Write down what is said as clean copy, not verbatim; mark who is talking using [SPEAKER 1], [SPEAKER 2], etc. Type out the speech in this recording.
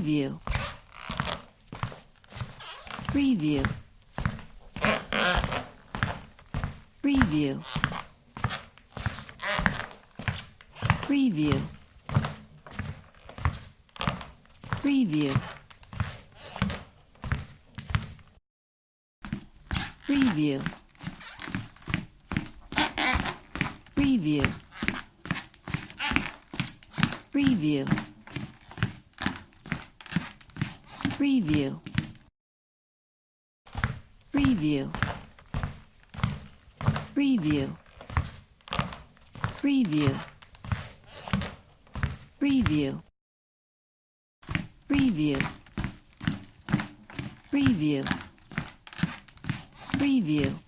[SPEAKER 1] Preview. Preview. Preview. Preview. Preview. Preview. Preview. Preview. Preview. Preview. Preview. Preview. Preview. Preview. Preview. Preview.